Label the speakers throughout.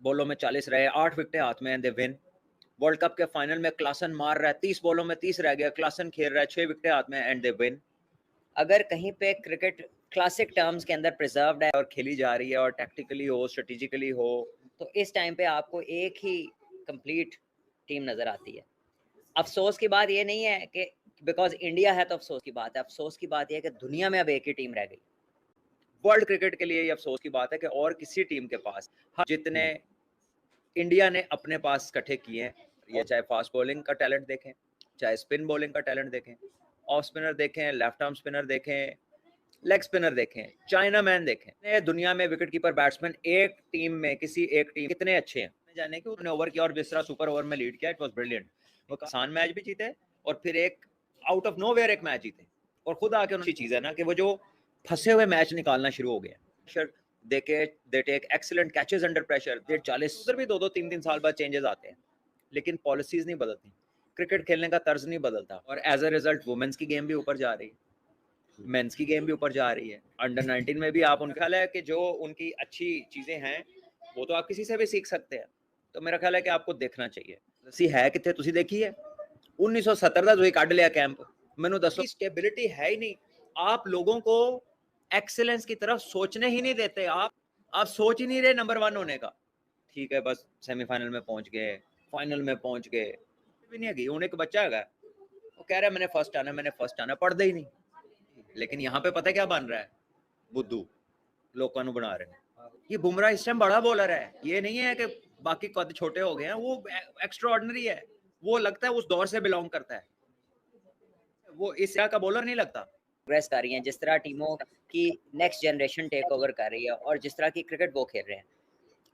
Speaker 1: बॉलों में 40 रहे, 8 विकेटें हाथ में, and they win. World cup के फाइनल में क्लासन मार रहा है, 30 बॉलों में 30 रह गया, क्लासन खेल रहा है, 6 विकेटें हाथ में, एंड दे विन। अगर कहीं पे क्रिकेट क्लासिक टर्म्स के अंदर प्रिजर्व्ड है और खेली जा रही है और टैक्टिकली हो, स्ट्रेटेजिकली हो, तो इस टाइम पे आपको एक ही कंप्लीट टीम नजर आती है। अफसोस की बात ये नहीं है कि बिकॉज इंडिया है तो अफसोस की बात है, अफसोस की बात यह है कि दुनिया में अब एक ही टीम रह गई। वर्ल्ड क्रिकेट के लिए ये अफसोस की बात है कि और किसी टीम के पास जितने इंडिया ने अपने पास इकट्ठे किए हैं, ये चाहे फास्ट बॉलिंग का टैलेंट देखें, चाहे स्पिन बॉलिंग का टैलेंट देखें, ऑफ स्पिनर देखें, लेफ्ट आर्म स्पिनर देखें, लेग स्पिनर देखें, चाइना मैन देखें, दुनिया में विकेट कीपर बैट्समैन एक टीम में किसी एक टीम कितने अच्छे हैं जाने के उन्होंने ओवर किया और जिस तरह सुपर ओवर में लीड किया, इट वाज ब्रिलियंट। वो आसान मैच भी जीते और फिर एक आउट ऑफ नोवेयर एक मैच जीते, और खुद आके उनकी चीज है ना कि वो जो फंसे हुए मैच निकालना शुरू हो गया। They take excellent catches under pressure, they 40 उधर भी 2-2 3-3 साल बाद चेंजेस आते हैं, लेकिन पॉलिसीज नहीं बदलती, क्रिकेट खेलने का तर्ज नहीं बदलता, और एज अ रिजल्ट वुमेन्स की गेम भी ऊपर जा रही है, मेंस की गेम भी ऊपर जा रही है। अंडर 19 में भी आप उनका ख्याल है कि जो उनकी अच्छी चीजें हैं वो तो आप किसी से भी सीख सकते हैं, तो मेरा ख्याल है कि आपको देखना चाहिए। सी है कितने तुसी देखी है 1970 ਦਾ ਤੁਸੀਂ ਕੱਢ ਲਿਆ कैंप, ਮੈਨੂੰ ਦੱਸੋ स्टेबिलिटी है ही नहीं। आप लोगों को एक्सेलेंस की तरफ सोचने ही नहीं देते, आप सोच ही नहीं रहे नंबर 1 होने का। ठीक है, बस सेमीफाइनल में पहुंच गए, फाइनल में पहुंच गए, भी नहीं है। एक बच्चा है वो कह रहा है मैंने फर्स्ट आना, पढ़ता ही नहीं। लेकिन यहाँ पे पता है क्या बन रहा है, बुद्धू लोगों को बना रहे हैं। ये बुमराह इस टाइम बड़ा बॉलर है, ये नहीं है कि बाकी कद छोटे हो गए हैं, वो एक्स्ट्रा ऑर्डिनरी है, वो लगता है उस दौर से बिलोंग करता है, वो इस तरह का बॉलर नहीं लगता। प्रोग्रेस कर रही हैं, जिस तरह टीमों की नेक्स्ट जनरेशन टेक ओवर कर रही है और जिस तरह की क्रिकेट वो खेल रहे हैं,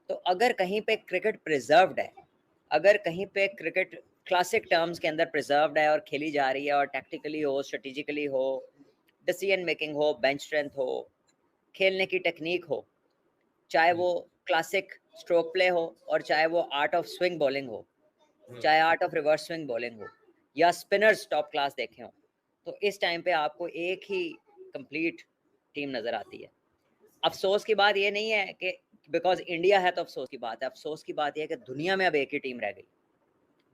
Speaker 1: तो अगर कहीं पे क्रिकेट प्रिजर्व्ड है, अगर कहीं पे क्रिकेट क्लासिक टर्म्स के अंदर प्रिजर्व्ड है और खेली जा रही है और टैक्टिकली हो, स्ट्रेटेजिकली हो, डिसीजन मेकिंग हो, बेंच स्ट्रेंथ हो, खेलने की टेक्निक हो, चाहे वो क्लासिक स्ट्रोक प्ले हो और चाहे वो आर्ट ऑफ स्विंग बॉलिंग हो, चाहे art of reverse swing bowling हो, या स्पिनर्स टॉप क्लास देखे हो, तो इस टाइम पे आपको एक ही कंप्लीट टीम नजर आती है। अफसोस की बात ये नहीं है कि बिकॉज इंडिया है तो अफसोस की बात है, अफसोस की बात यह है कि दुनिया में अब एक ही टीम रह गई।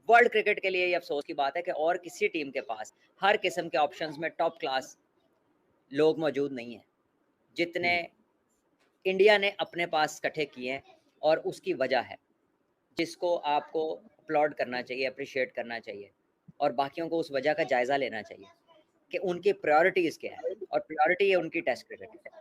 Speaker 1: वर्ल्ड क्रिकेट के लिए ये अफसोस की बात है कि और किसी टीम के पास हर किस्म के ऑप्शंस में टॉप क्लास लोग मौजूद नहीं है जितने इंडिया ने अपने पास इकट्ठे किए हैं, और उसकी वजह है जिसको आपको अपलॉड करना चाहिए, अप्रिशिएट करना चाहिए, और बाकियों को उस वजह का जायजा लेना चाहिए कि उनकी प्रायोरिटीज़ क्या है, और प्रायोरिटी है उनकी टेस्ट क्रिकेट,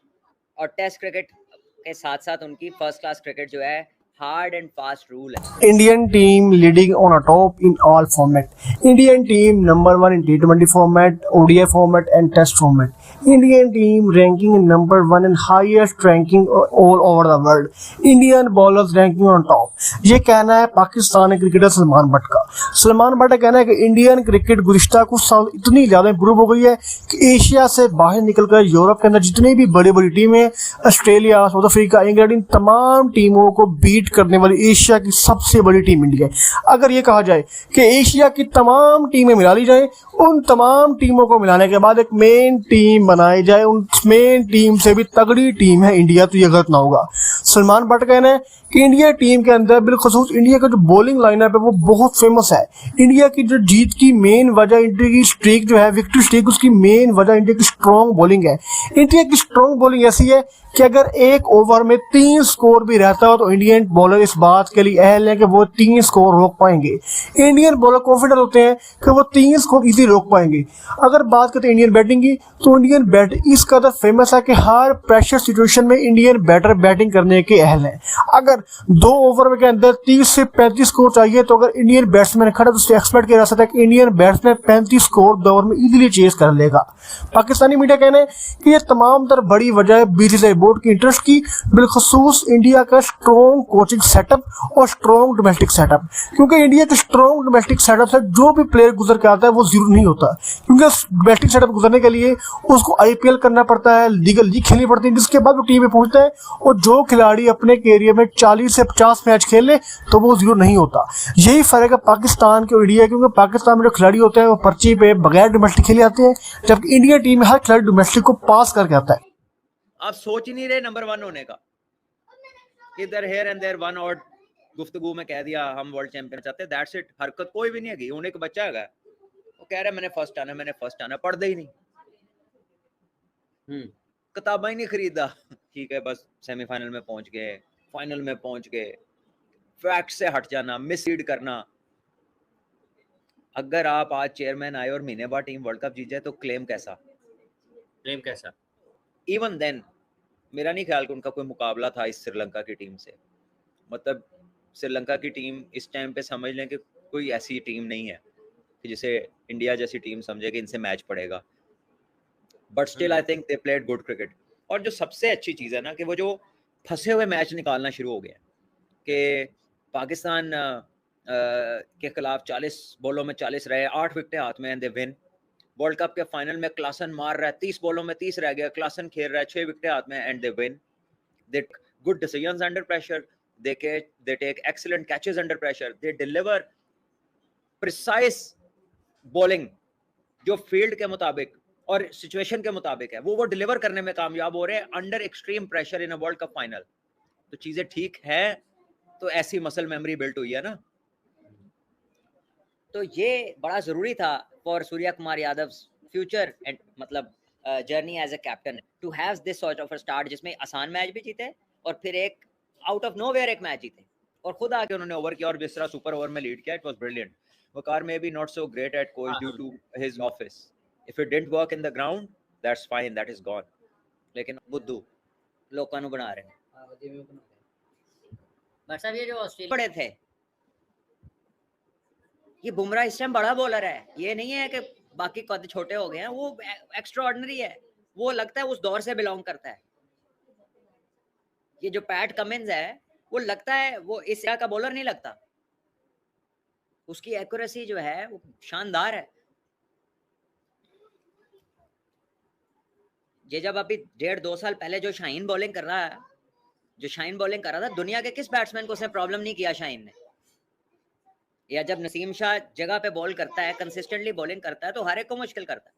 Speaker 1: और टेस्ट क्रिकेट के साथ साथ उनकी फर्स्ट क्लास क्रिकेट जो है, हार्ड एंड फास्ट रूल है।
Speaker 2: Indian team leading on a top in all format. Indian team number 1 in T20 format, ODI format and Test format. Indian team ranking number 1 in highest ranking all over the world. Indian bowlers ranking on top. ये कहना है Pakistani cricketer Salman but का। Salman but का कहना है कि Indian cricket गुज़िश्ता कुछ साल इतनी ज़्यादा इंप्रूव हो गई है कि एशिया से बाहर निकलकर यूरोप के अंदर जितनी भी बड़ी बड़ी टीमें, ऑस्ट्रेलिया, साउथ अफ्रीका, इंग्लैंड, इन तमाम टीमों को बीट करने वाली एशिया की सबसे बड़ी टीम इंडिया है। अगर ये कहा जाए कि एशिया की तमाम टीमें मिला ली जाए, उन तमाम टीमों को मिलाने के बाद एक मेन टीम बनाई जाए, उन मेन टीम से भी तगड़ी टीम है इंडिया, तो ये गलत ना होगा। सलमान बट कहना है कि इंडिया टीम के अंदर बिलखसूस इंडिया का जो बॉलिंग लाइनअप है वो बहुत फेमस है। इंडिया की जो जीत की मेन वजह, इंडिया की स्ट्रीक जो है, विक्ट्री स्ट्रीक, उसकी मेन वजह इंडिया की स्ट्रॉन्ग बॉलिंग है। इंडिया की स्ट्रॉन्ग बॉलिंग ऐसी है कि अगर एक ओवर में 3 स्कोर भी रहता हो तो इंडियन बॉलर इस बात के लिए अहल है कि वो 3 स्कोर रोक पाएंगे। इंडियन बॉलर कॉन्फिडेंट होते हैं कि वो 3 स्कोर इजी रोक पाएंगे। अगर बात करते हैं इंडियन बैटिंग की, तो इंडियन बैट इस कदर फेमस है कि हर प्रेशर सिचुएशन में इंडियन बैटर बैटिंग करने के अहल हैं। अगर 2 ओवर के अंदर 30 से 35 स्कोर चाहिए, तो अगर इंडियन बैट्समैन खड़ा तो उससे एक्सपेक्ट किया जा सकता है कि इंडियन बैट्समैन 35 स्कोर 2 ओवर में इजीली चेस कर लेगा। पाकिस्तानी मीडिया कहना है कि ये तमाम तर बड़ी वजह है बीसीसीआई बोर्ड की इंटरेस्ट की, बिलखसूस इंडिया का स्ट्रॉन्ग कोचिंग सेटअप और स्ट्रॉन्ग डोमेस्टिक सेटअप। क्योंकि इंडिया के स्ट्रॉन्ग डोमेस्टिक सेटअप से जो भी प्लेयर गुजर के आता है वो जीरो नहीं होता, क्योंकि डोमेस्टिक सेटअप गुजरने के लिए उसको आईपीएल करना पड़ता है, लीगल लीग खेलनी पड़ती है, जिसके बाद वो टीम में पहुंचता है, और जो खिलाड़ी अपने कैरियर में 40 से 50 मैच खेल ले तो वो जीरो नहीं होता। यही फर्क है पाकिस्तान के और इंडिया, क्योंकि पाकिस्तान में जो खिलाड़ी होते हैं वो पर्ची पे बगैर डोमेस्टिक खेले आते हैं, जबकि इंडिया टीम में हर खिलाड़ी डोमेस्टिक को पास करके आता है।
Speaker 1: आप सोच ही नहीं रहे नंबर 1 होने का, इधर हेयर एंड देयर 1 और गुफ्तगू में कह दिया हम वर्ल्ड चैंपियन चाहते हैं, दैट्स इट। हरकत कोई भी नहीं है, उन्हें एक बच्चा है वो कह रहा है मैंने फर्स्ट आना, पढ़ दे ही नहीं, किताबा ही नहीं खरीदा। ठीक है, बस सेमीफाइनल में पहुंच गए, फाइनल में पहुंच गए, फैक्ट से हट जाना, मिसलीड करना। अगर आप आज चेयरमैन आए और महीने बाद टीम वर्ल्ड कप जीत जाए तो क्लेम कैसा? इवन देन मेरा नहीं ख्याल कि उनका कोई मुकाबला था इस श्रीलंका की टीम से। मतलब श्रीलंका की टीम इस टाइम पे समझ लें कि कोई ऐसी टीम नहीं है कि जिसे इंडिया जैसी टीम समझे कि इनसे मैच पड़ेगा, but still I think they played good cricket. और जो सबसे अच्छी चीज़ है ना कि वो जो फंसे हुए मैच निकालना शुरू हो गया कि पाकिस्तान के खिलाफ 40 बॉलों में 40 रहे, 8 विकेटें हाथ में, and they win. World cup के फाइनल में क्लासन मार रहा है, 30 बॉलों में 30 रह गया, क्लासन खेल रहा है, 6 विकेटें हाथ में, and they win. They good decisions under pressure, they take excellent catches under pressure, they deliver precise bowling जो फील्ड के मुताबिक और सिचुएशन के मुताबिक है, वो डिलीवर करने में कामयाब हो रहे हैं under extreme pressure in a world cup final. तो चीजें ठीक है, तो ऐसी मसल मेमोरी बिल्ट हुई है ना। तो ये बड़ा जरूरी था for Surya Kumar Yadav future and मतलब journey as a captain to have this sort of a start, जिसमें आसान मैच भी जीते और फिर एक आउट ऑफ नोवेयर एक मैच जीते और खुद आके उन्होंने ओवर किया और जिस तरह सुपर ओवर में लीड किया, it was brilliant. Waqar may be not so great at coach due to his office, if it didn't work in the ground that's fine, that is gone. लेकिन बुद्धू लोकां नु बना रहे हैं। बट साहब ये जो ऑस्ट्रेलिया बड़े थे, ये बुमराह इस टाइम बड़ा बॉलर है, ये नहीं है कि बाकी कद छोटे हो गए हैं, वो एक्स्ट्रा ऑर्डिनरी है, वो लगता है उस दौर से बिलोंग करता है। ये जो पैट कमिंस है वो लगता है वो इस तरह का बॉलर नहीं लगता, उसकी एक्यूरेसी जो है वो शानदार है। ये जब अभी 1.5-2 साल पहले जो शाहीन बॉलिंग कर रहा है, जो शाहीन बॉलिंग कर रहा था, दुनिया के किस बैट्समैन को उसने प्रॉब्लम नहीं किया शाहीन ने। या जब नसीम शाह जगह पे बॉल करता है, कंसिस्टेंटली बॉलिंग करता है, तो हर एक को मुश्किल करता है।